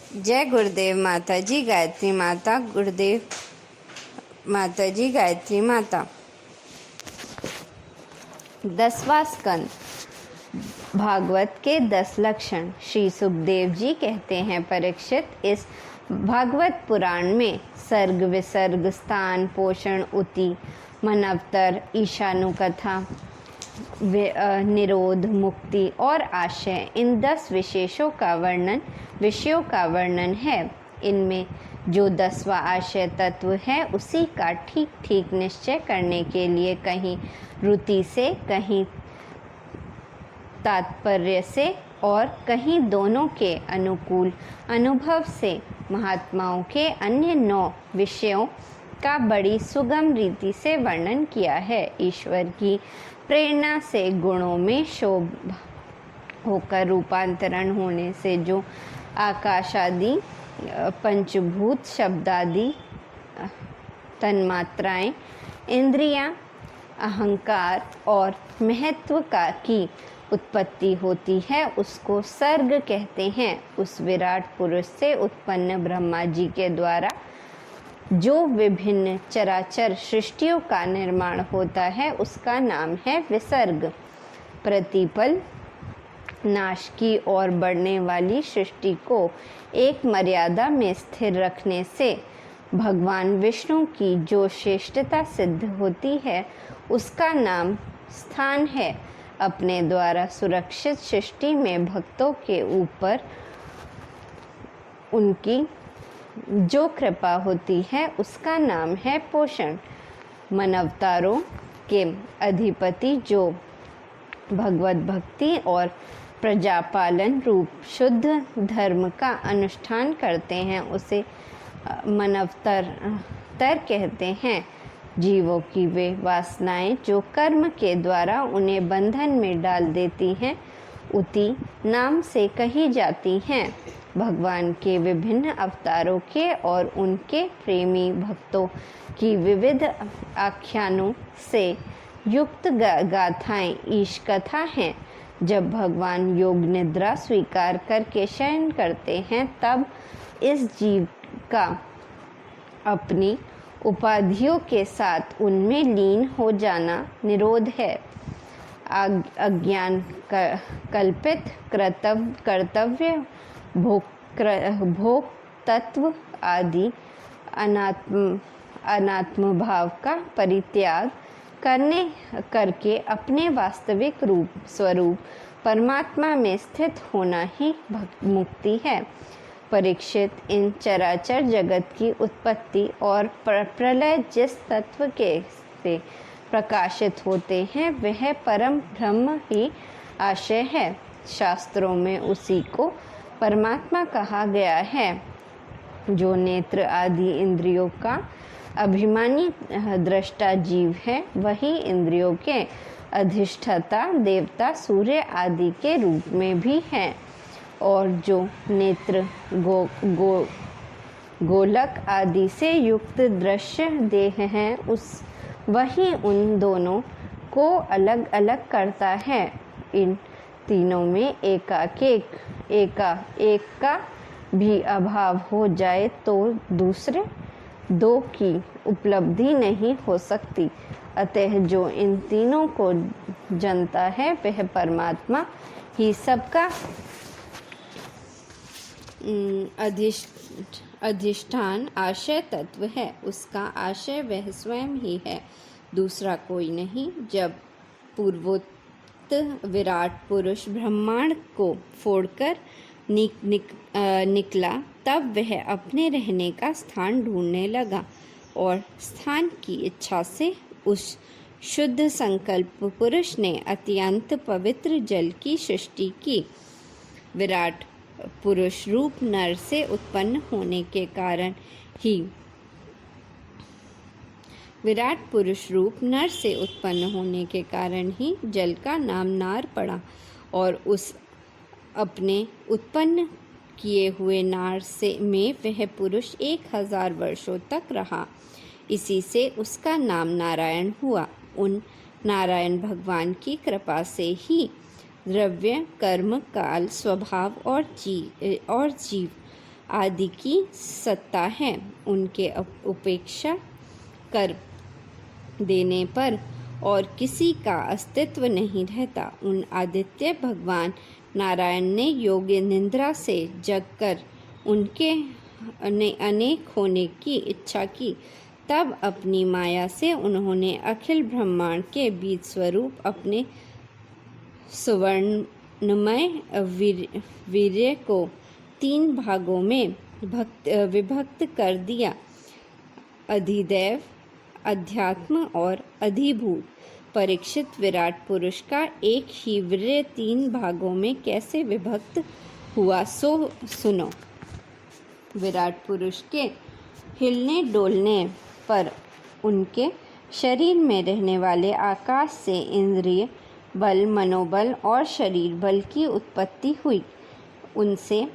जय गुरुदेव माता जी, गायत्री माता, गुरुदेव माता जी, गायत्री माता। 10वां स्कंद, भागवत के 10 लक्षण। श्री सुखदेव जी कहते हैं, परीक्षित, इस भागवत पुराण में सर्ग, विसर्ग, स्थान, पोषण, उति, मनवतर, ईशानुकथा, निरोध, मुक्ति और आशय, इन 10 विषयों का वर्णन है। इनमें जो 10वां आशय तत्व है, उसी का ठीक ठीक निश्चय करने के लिए कहीं रुति से, कहीं तात्पर्य से और कहीं दोनों के अनुकूल अनुभव से महात्माओं के अन्य 9 विषयों का बड़ी सुगम रीति से वर्णन किया है। ईश्वर की प्रेरणा से गुणों में शोभ होकर रूपांतरण होने से जो आकाश आदि, पंचभूत, शब्दादि, तन्मात्राएं, इंद्रियां, अहंकार और महत्व की उत्पत्ति होती है, उसको सर्ग कहते हैं। उस विराट पुरुष से उत्पन्न ब्रह्मा जी के द्वारा जो विभिन्न चराचर सृष्टियों का निर्माण होता है, उसका नाम है विसर्ग। प्रतिपल नाश की ओर बढ़ने वाली सृष्टि को एक मर्यादा में स्थिर रखने से भगवान विष्णु की जो श्रेष्ठता सिद्ध होती है, उसका नाम स्थान है। अपने द्वारा सुरक्षित सृष्टि में भक्तों के ऊपर उनकी जो कृपा होती है, उसका नाम है पोषण। मनवतारों के अधिपति जो भगवत भक्ति और प्रजापालन रूप शुद्ध धर्म का अनुष्ठान करते हैं, उसे मनवतर कहते हैं। जीवों की वे वासनाएं जो कर्म के द्वारा उन्हें बंधन में डाल देती हैं, उति नाम से कही जाती हैं। भगवान के विभिन्न अवतारों के और उनके प्रेमी भक्तों की विविध आख्यानों से युक्त गाथाएं ईश कथा हैं। जब भगवान योग निद्रा स्वीकार करके शयन करते हैं, तब इस जीव का अपनी उपाधियों के साथ उनमें लीन हो जाना निरोध है। अज्ञान कल्पित कर्तव्य, भोग तत्व आदि अनात्म भाव का परित्याग करके अपने वास्तविक स्वरूप परमात्मा में स्थित होना ही मुक्ति है। परीक्षित, इन चराचर जगत की उत्पत्ति और प्रलय जिस तत्व के से प्रकाशित होते हैं, वह परम ब्रह्म ही आशय है। शास्त्रों में उसी को परमात्मा कहा गया है। जो नेत्र आदि इंद्रियों का अभिमानी दृष्टा जीव है, वही इंद्रियों के अधिष्ठाता देवता सूर्य आदि के रूप में भी है। और जो नेत्र गोलक आदि से युक्त दृश्य देह है, वही उन दोनों को अलग अलग करता है। इन तीनों में एक का भी अभाव हो जाए तो दूसरे 2 की उपलब्धि नहीं हो सकती। अतः जो इन तीनों को जानता है, वह परमात्मा ही सबका अधिष्ठान आशय तत्व है। उसका आशय वह स्वयं ही है, दूसरा कोई नहीं। जब पूर्वोक्त विराट पुरुष ब्रह्मांड को फोड़कर निकला, तब वह अपने रहने का स्थान ढूंढने लगा और स्थान की इच्छा से उस शुद्ध संकल्प पुरुष ने अत्यंत पवित्र जल की सृष्टि की। विराट पुरुष रूप नर से उत्पन्न होने के कारण ही जल का नाम नार पड़ा और उस अपने उत्पन्न किए हुए नार में वह पुरुष 1000 वर्षों तक रहा। इसी से उसका नाम नारायण हुआ। उन नारायण भगवान की कृपा से ही द्रव्य, कर्म, काल, स्वभाव और जीव आदि की सत्ता है। उनके उपेक्षा कर देने पर और किसी का अस्तित्व नहीं रहता। उन आदित्य भगवान नारायण ने योग निद्रा से जगकर उनके अनेक होने की इच्छा की। तब अपनी माया से उन्होंने अखिल ब्रह्मांड के बीज स्वरूप अपने सुवर्णमय वीर्य को 3 भागों में विभक्त कर दिया। अधिदैव, अध्यात्म और अधिभूत। परीक्षित, विराट पुरुष का एक ही वीर्य 3 भागों में कैसे विभक्त हुआ सो सुनो। विराट पुरुष के हिलने डोलने पर उनके शरीर में रहने वाले आकाश से इंद्रिय बल, मनोबल और शरीर बल की उत्पत्ति हुई। उनसे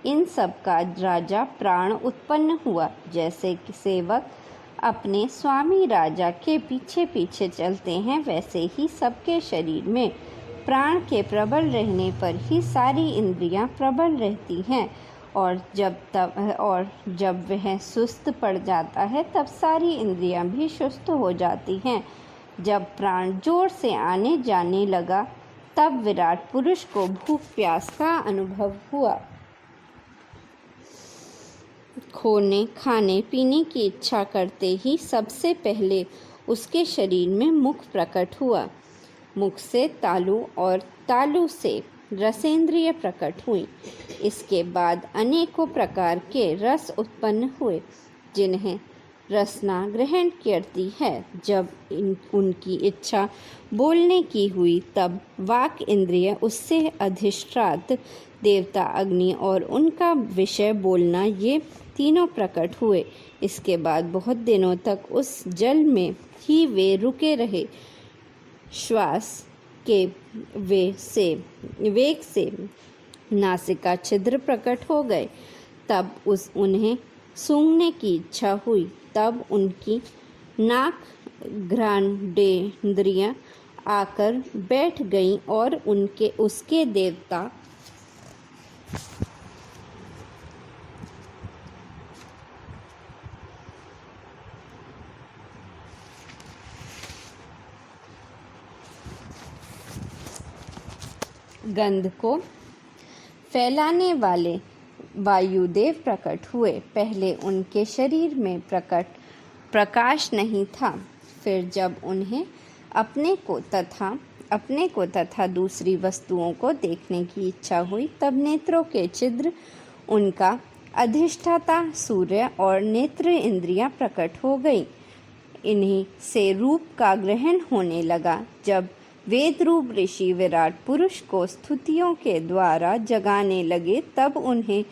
इन सब का राजा प्राण उत्पन्न हुआ। जैसे कि सेवक अपने स्वामी राजा के पीछे पीछे चलते हैं, वैसे ही सबके शरीर में प्राण के प्रबल रहने पर ही सारी इंद्रियां प्रबल रहती हैं, और जब वह सुस्त पड़ जाता है तब सारी इंद्रियां भी सुस्त हो जाती हैं। जब प्राण जोर से आने जाने लगा तब विराट पुरुष को भूख प्यास का अनुभव हुआ। खाने पीने की इच्छा करते ही सबसे पहले उसके शरीर में मुख प्रकट हुआ। मुख से तालु और तालु से रसेंद्रिय प्रकट हुई। इसके बाद अनेकों प्रकार के रस उत्पन्न हुए जिन्हें रसना ग्रहण करती है। जब उनकी इच्छा बोलने की हुई तब वाक इंद्रिय, उससे अधिष्ठात देवता अग्नि और उनका विषय बोलना, ये तीनों प्रकट हुए। इसके बाद बहुत दिनों तक उस जल में ही वे रुके रहे। श्वास के वेग से नासिका छिद्र प्रकट हो गए। तब उन्हें सूंघने की इच्छा हुई। तब उनकी नाक घ्राणेन्द्रियां आकर बैठ गईं और उसके देवता गंध को फैलाने वाले वायुदेव प्रकट हुए। पहले उनके शरीर में प्रकाश नहीं था। फिर जब उन्हें अपने को तथा दूसरी वस्तुओं को देखने की इच्छा हुई तब नेत्रों के छिद्र, उनका अधिष्ठाता सूर्य और नेत्र इंद्रियां प्रकट हो गई। इन्हीं से रूप का ग्रहण होने लगा। जब वेद रूप ऋषि विराट पुरुष को स्तुतियों के द्वारा जगाने लगे तब उन्हें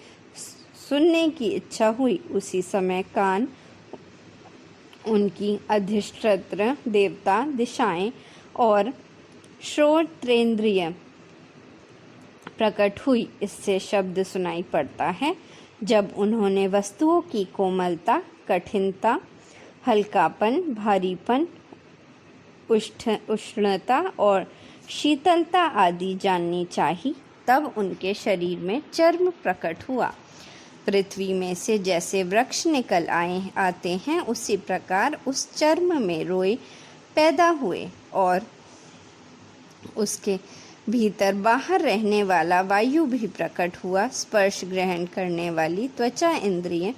सुनने की इच्छा हुई। उसी समय कान, उनकी अधिष्ठात्र देवता, दिशाएं और श्रोत्रेंद्रिय प्रकट हुई। इससे शब्द सुनाई पड़ता है। जब उन्होंने वस्तुओं की कोमलता, कठिनता, हल्कापन, भारीपन, उष्णता और शीतलता आदि जाननी चाहिए तब उनके शरीर में चर्म प्रकट हुआ। पृथ्वी में से जैसे वृक्ष निकल आते हैं उसी प्रकार उस चर्म में रोए पैदा हुए और उसके भीतर बाहर रहने वाला वायु भी प्रकट हुआ। स्पर्श ग्रहण करने वाली त्वचा इंद्रिय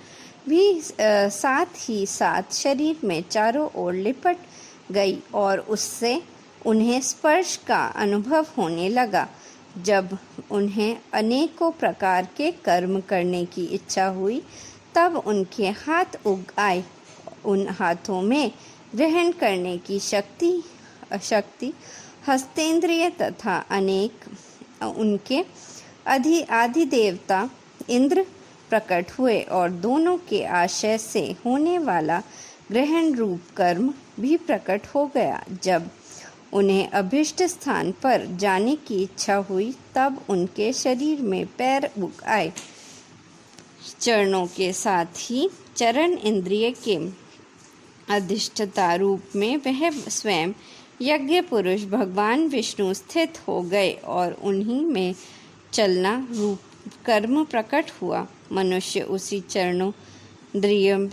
भी साथ ही साथ शरीर में चारों ओर लिपट गई और उससे उन्हें स्पर्श का अनुभव होने लगा। जब उन्हें अनेकों प्रकार के कर्म करने की इच्छा हुई तब उनके हाथ उग आए। उन हाथों में ग्रहण करने की शक्ति हस्तेंद्रिय तथा अनेक उनके आदि देवता इंद्र प्रकट हुए और दोनों के आशय से होने वाला ग्रहण रूप कर्म भी प्रकट हो गया। जब उन्हें अभिष्ट स्थान पर जाने की इच्छा हुई तब उनके शरीर में पैर उग आए। चरणों के साथ ही चरण इंद्रिय के अधिष्ठता रूप में वह स्वयं यज्ञ पुरुष भगवान विष्णु स्थित हो गए और उन्हीं में चलना रूप कर्म प्रकट हुआ। मनुष्य उसी चरणों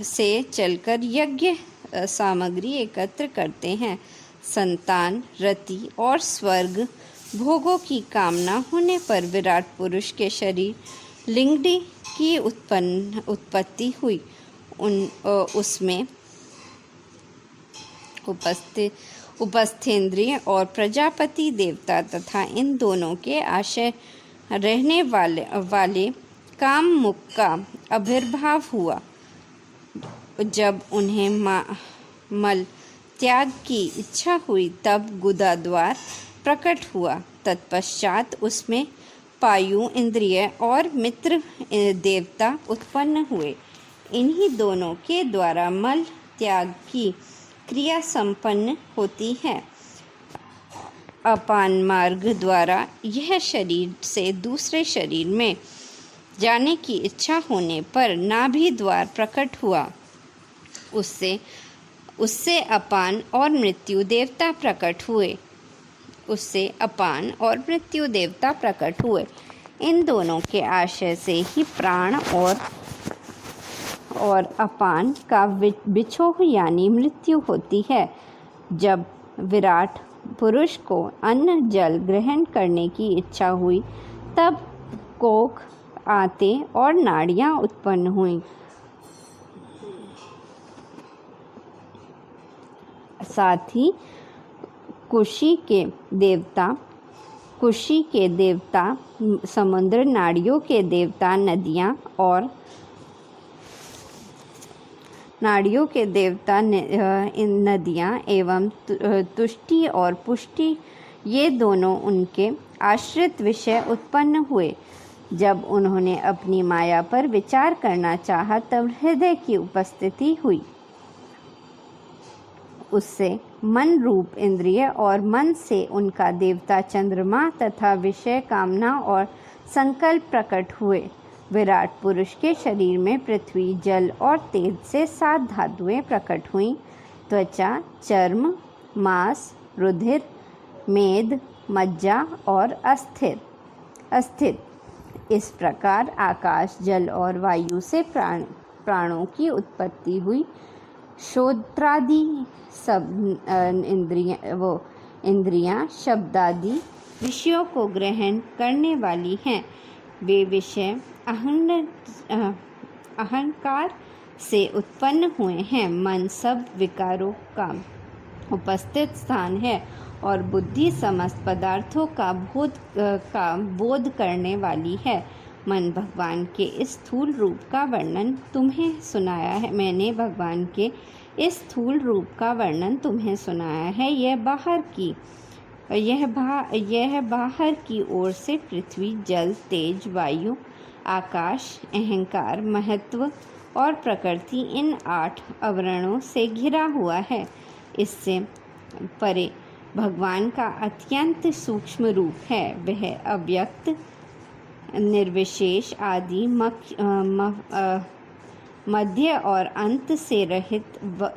से चलकर यज्ञ सामग्री एकत्र करते हैं। संतान, रति और स्वर्ग भोगों की कामना होने पर विराट पुरुष के शरीर लिंगड़ी की उत्पत्ति हुई। उसमें उपस्थेंद्रिय और प्रजापति देवता तथा इन दोनों के आश्रय रहने वाले काममुख का आविर्भाव हुआ। जब उन्हें मल त्याग की इच्छा हुई तब गुदाद्वार प्रकट हुआ। तत्पश्चात उसमें पायु इंद्रिय और मित्र देवता उत्पन्न हुए। इन्हीं दोनों के द्वारा मल त्याग की क्रिया संपन्न होती है। अपान मार्ग द्वारा यह शरीर से दूसरे शरीर में जाने की इच्छा होने पर नाभि द्वार प्रकट हुआ। उससे अपान और मृत्यु देवता प्रकट हुए। इन दोनों के आश्रय से ही प्राण और अपान का बिछोह यानी मृत्यु होती है। जब विराट पुरुष को अन्न जल ग्रहण करने की इच्छा हुई तब कोख, आंतें और नाड़ियाँ उत्पन्न हुईं। साथ ही कुशी के देवता समुद्र, नाड़ियों के देवता नदियाँ एवं तुष्टि और पुष्टि, ये दोनों उनके आश्रित विषय उत्पन्न हुए। जब उन्होंने अपनी माया पर विचार करना चाहा तब हृदय की उपस्थिति हुई। उससे मन रूप इंद्रिय और मन से उनका देवता चंद्रमा तथा विषय कामना और संकल्प प्रकट हुए। विराट पुरुष के शरीर में पृथ्वी, जल और तेज से 7 धातुएं प्रकट हुईं। त्वचा, चर्म, मांस, रुधिर, मेद, मज्जा और अस्थित। इस प्रकार आकाश, जल और वायु से प्राणों की उत्पत्ति हुई। श्रोत्रादि सब इंद्रियां शब्दादि विषयों को ग्रहण करने वाली हैं। वे विषय अहंकार से उत्पन्न हुए हैं। मन सब विकारों का उपस्थित स्थान है और बुद्धि समस्त पदार्थों का बोध करने वाली है। मन भगवान के इस स्थूल रूप का वर्णन तुम्हें सुनाया है। मैंने भगवान के इस स्थूल रूप का वर्णन तुम्हें सुनाया है। यह बाहर की ओर से पृथ्वी, जल, तेज, वायु, आकाश, अहंकार, महत्व और प्रकृति, इन 8 आवरणों से घिरा हुआ है। इससे परे भगवान का अत्यंत सूक्ष्म रूप है। वह अव्यक्त, निर्विशेष, आदि, मध्य और अंत से रहित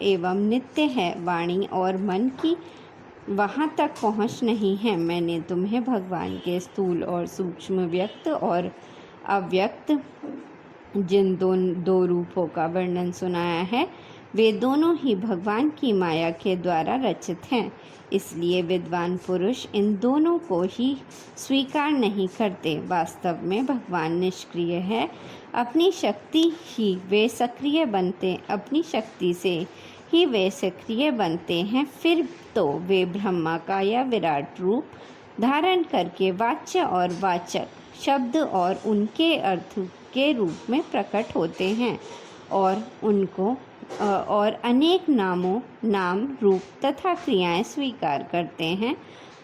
एवं नित्य है। वाणी और मन की वहाँ तक पहुँच नहीं है। मैंने तुम्हें भगवान के स्थूल और सूक्ष्म, व्यक्त और अव्यक्त जिन दो रूपों का वर्णन सुनाया है, वे दोनों ही भगवान की माया के द्वारा रचित हैं। इसलिए विद्वान पुरुष इन दोनों को ही स्वीकार नहीं करते। वास्तव में भगवान निष्क्रिय है। अपनी शक्ति से ही वे सक्रिय बनते हैं। फिर तो वे ब्रह्माकाया विराट रूप धारण करके वाच्य और वाचक शब्द और उनके अर्थ के रूप में प्रकट होते हैं और अनेक नाम, रूप तथा क्रियाएं स्वीकार करते हैं।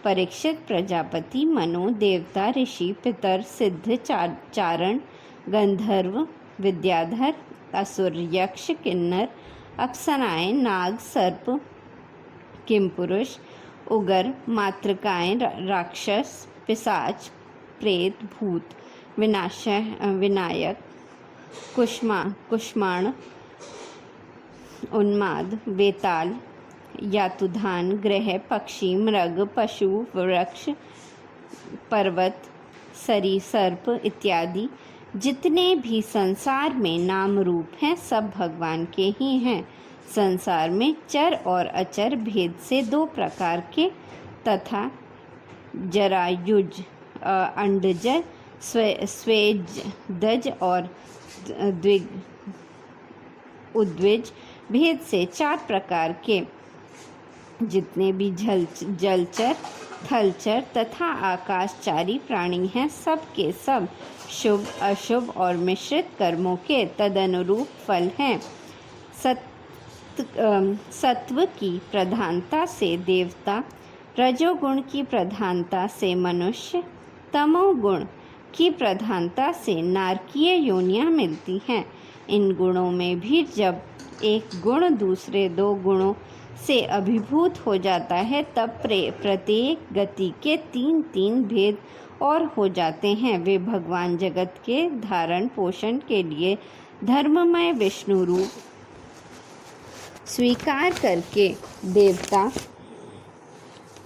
परीक्षित, प्रजापति, मनु, देवता, ऋषि, पितर, सिद्ध, चारण, गंधर्व, विद्याधर, असुर, यक्ष, किन्नर, अप्सराएं, नाग, सर्प, किमपुरुष, उगर, मातृकाएं, राक्षस, पिशाच, प्रेत, भूत, विनायक, कुष्माण, उन्माद, वेताल, यातुधान, ग्रह, पक्षी, मृग, पशु, वृक्ष, पर्वत, सरीसर्प इत्यादि जितने भी संसार में नाम रूप हैं सब भगवान के ही हैं। संसार में चर और अचर भेद से दो प्रकार के तथा जरायुज, अंडज, स्वेदज और उद्विज भेद से चार प्रकार के जितने भी जलचर, थलचर तथा आकाशचारी प्राणी हैं सब के सब शुभ, अशुभ और मिश्रित कर्मों के तदनुरूप फल हैं। सत्व की प्रधानता से देवता, रजोगुण की प्रधानता से मनुष्य, तमोगुण की प्रधानता से नारकीय योनियां मिलती हैं। इन गुणों में भी जब एक गुण दूसरे दो गुणों से अभिभूत हो जाता है तब प्रत्येक गति के तीन तीन भेद और हो जाते हैं। वे भगवान जगत के धारण पोषण के लिए धर्ममय विष्णु रूप स्वीकार करके देवता,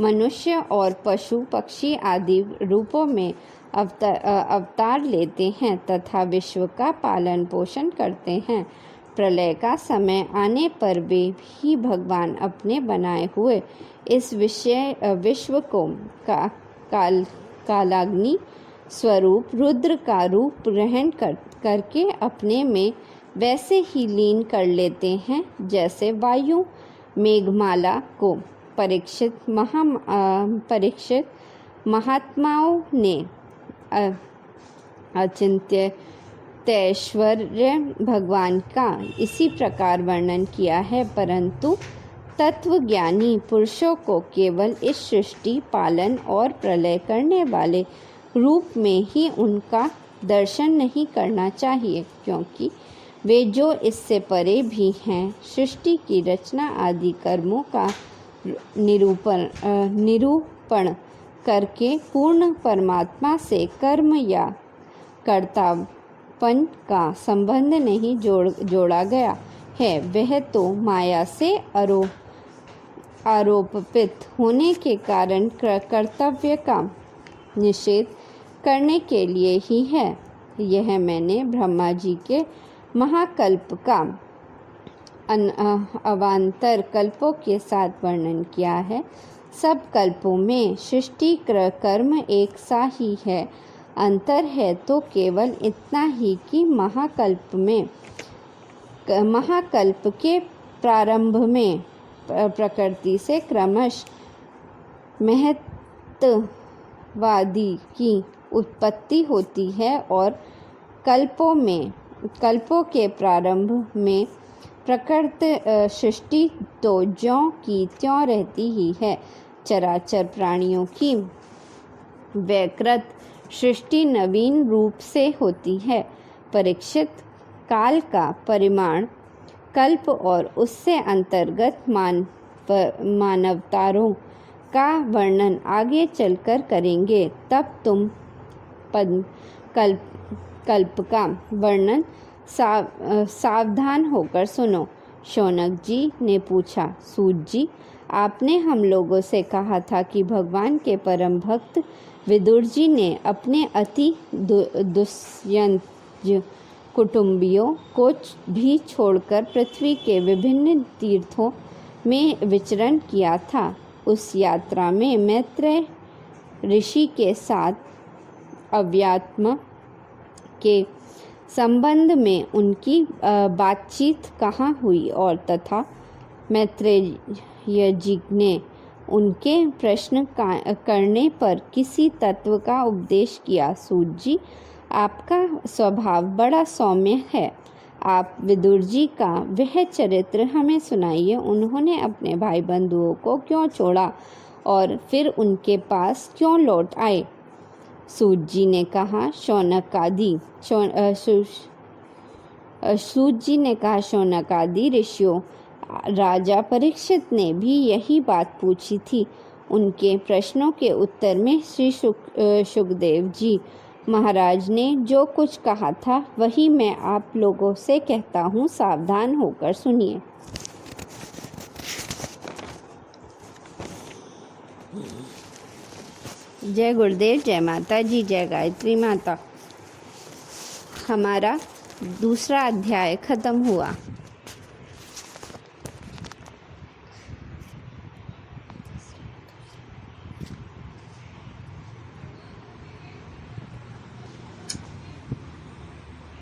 मनुष्य और पशु पक्षी आदि रूपों में अवतार लेते हैं तथा विश्व का पालन पोषण करते हैं। प्रलय का समय आने पर वे भी भगवान अपने बनाए हुए इस विश्व को कालाग्नि स्वरूप रुद्र का रूप ग्रहण करके अपने में वैसे ही लीन कर लेते हैं जैसे वायु मेघमाला को परीक्षित महात्माओं ने अचिंत्य ऐश्वर्य भगवान का इसी प्रकार वर्णन किया है। परंतु तत्वज्ञानी पुरुषों को केवल इस सृष्टि पालन और प्रलय करने वाले रूप में ही उनका दर्शन नहीं करना चाहिए, क्योंकि वे जो इससे परे भी हैं सृष्टि की रचना आदि कर्मों का निरूपण करके पूर्ण परमात्मा से कर्म या कर्तापन का संबंध नहीं जोड़ा गया है। वह तो माया से आरोपित होने के कारण कर्तव्य का निषेध करने के लिए ही है। यह मैंने ब्रह्मा जी के महाकल्प का अवान्तर कल्पों के साथ वर्णन किया है। सब कल्पों में सृष्टि कर्म एक सा ही है। अंतर है तो केवल इतना ही कि महाकल्प के प्रारंभ में प्रकृति से क्रमश महत्वादि की उत्पत्ति होती है और कल्पों के प्रारंभ में प्रकृत सृष्टि तो ज्यों की त्यों रहती ही है। चराचर प्राणियों की वैकृत सृष्टि नवीन रूप से होती है। परीक्षित, काल का परिमाण कल्प और उससे अंतर्गत मानवतारों का वर्णन आगे चलकर करेंगे। तब तुम कल्प का वर्णन सावधान होकर सुनो। शौनक जी ने पूछा, सूत जी, आपने हम लोगों से कहा था कि भगवान के परम भक्त विदुर जी ने अपने अति दुष्यंत कुटुंबियों को भी छोड़कर पृथ्वी के विभिन्न तीर्थों में विचरण किया था। उस यात्रा में मैत्रेय ऋषि के साथ अव्यात्म के संबंध में उनकी बातचीत कहाँ हुई और तथा मैत्रेय जी ने उनके प्रश्न करने पर किसी तत्व का उपदेश किया। सूत जी, आपका स्वभाव बड़ा सौम्य है। आप विदुर जी का वह चरित्र हमें सुनाइए। उन्होंने अपने भाई बंधुओं को क्यों छोड़ा और फिर उनके पास क्यों लौट आए? सूत जी ने कहा, शौनकादि ऋषियों, राजा परीक्षित ने भी यही बात पूछी थी। उनके प्रश्नों के उत्तर में श्री सुखदेव जी महाराज ने जो कुछ कहा था वही मैं आप लोगों से कहता हूँ। सावधान होकर सुनिए। जय गुरुदेव, जय माता जी, जय गायत्री माता। हमारा दूसरा अध्याय ख़त्म हुआ।